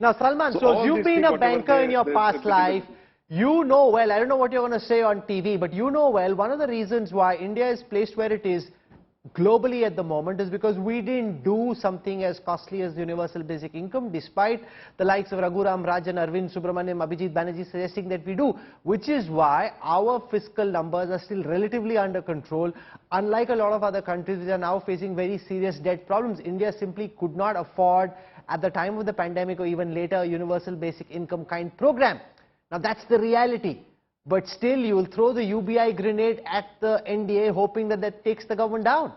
Now, Salman, so you've been a banker in your past life. You know well, I don't know what you're going to say on TV, but you know well, one of the reasons why India is placed where it is globally at the moment is because we didn't do something as costly as universal basic income, despite the likes of Raghuram Rajan, Arvind Subramaniam, Abhijit Banerjee suggesting that we do, which is why our fiscal numbers are still relatively under control. Unlike a lot of other countries which are now facing very serious debt problems, India simply could not afford at the time of the pandemic or even later a universal basic income kind program. Now that's the reality. But still, you will throw the UBI grenade at the NDA, hoping that that takes the government down.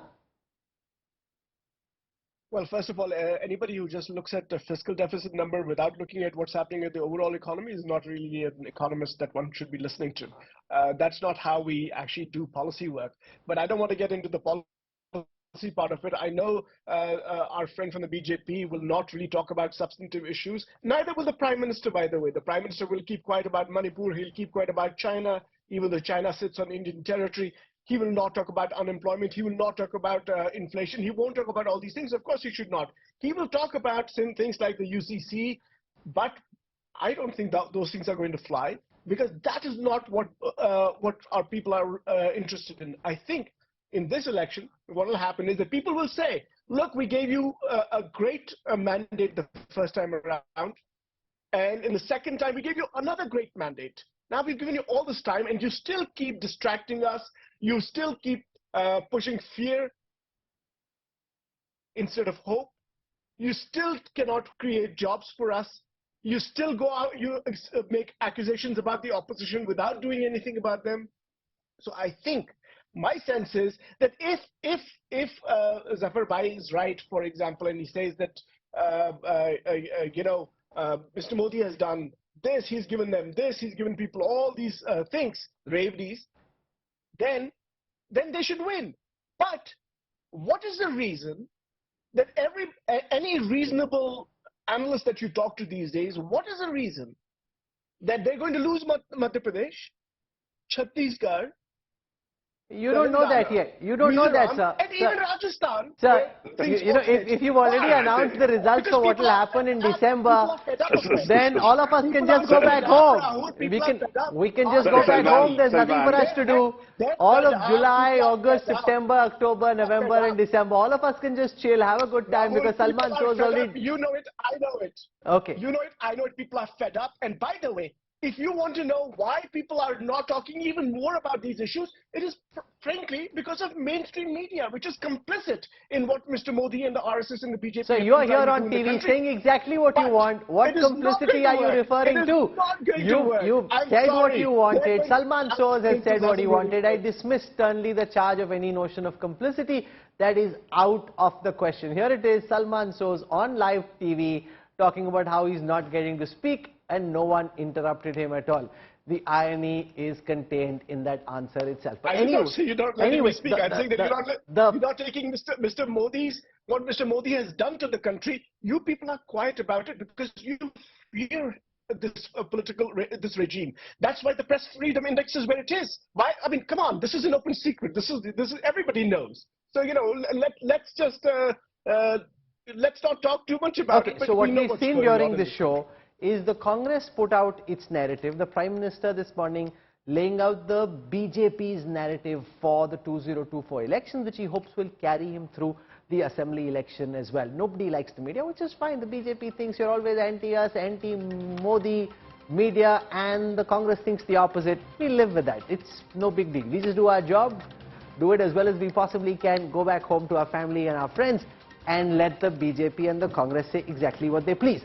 Well, first of all, anybody who just looks at the fiscal deficit number without looking at what's happening at the overall economy is not really an economist that one should be listening to. That's not how we actually do policy work. But I don't want to get into the policy part of it. I know our friend from the BJP will not really talk about substantive issues. Neither will the Prime Minister, by the way. The Prime Minister will keep quiet about Manipur. He'll keep quiet about China, even though China sits on Indian territory. He will not talk about unemployment. He will not talk about inflation. He won't talk about all these things. Of course, he should not. He will talk about things like the UCC, but I don't think that those things are going to fly, because that is not what our people are interested in. I think in this election, what will happen is that people will say, look, we gave you a great mandate the first time around, and in the second time, we gave you another great mandate. Now we've given you all this time, and you still keep distracting us. You still keep pushing fear instead of hope. You still cannot create jobs for us. You still go out, you make accusations about the opposition without doing anything about them. So I think my sense is that if Zafar Bhai is right, for example, and he says that Mr. Modi has done this, he's given them this, he's given people all these things, ravies, then they should win. But what is the reason that any reasonable analyst that you talk to these days, what is the reason that they're going to lose Madhya Pradesh, Chhattisgarh? You don't know that yet. You don't know that, sir. And even Rajasthan. Sir, if you've already announced the results for what will happen in December, then all of us can just go back home. We can just go back home. There's nothing for us to do. All of July, August, September, October, November and December, all of us can just chill, have a good time, because Salman shows already... You know it, I know it. Okay. You know it, I know it. People are fed up. And by the way, if you want to know why people are not talking even more about these issues, it is frankly because of mainstream media, which is complicit in what Mr. Modi and the RSS and the BJP... So you are here on TV saying exactly what you want. What complicity are you referring to? You said what you wanted. Salman Soz has said what he wanted. I dismiss sternly the charge of any notion of complicity. That is out of the question. Here it is, Salman Soz on live TV talking about how he's not getting to speak, and no one interrupted him at all. The irony is contained in that answer itself. But anyway, you're not letting me speak. I'm saying that you're not taking Mr. Modi's, what Mr. Modi has done to the country. You people are quiet about it because you fear this this regime. That's why the press freedom index is where it is. Why? I mean, come on, this is an open secret. This is everybody knows. So let's just let's not talk too much about it. Okay. So what we've seen during the show is the Congress put out its narrative. The Prime Minister this morning laying out the BJP's narrative for the 2024 elections, which he hopes will carry him through the assembly election as well. Nobody likes the media, which is fine. The BJP thinks you're always anti-us, anti-Modi media, and the Congress thinks the opposite. We live with that. It's no big deal. We just do our job, do it as well as we possibly can, go back home to our family and our friends, and let the BJP and the Congress say exactly what they please.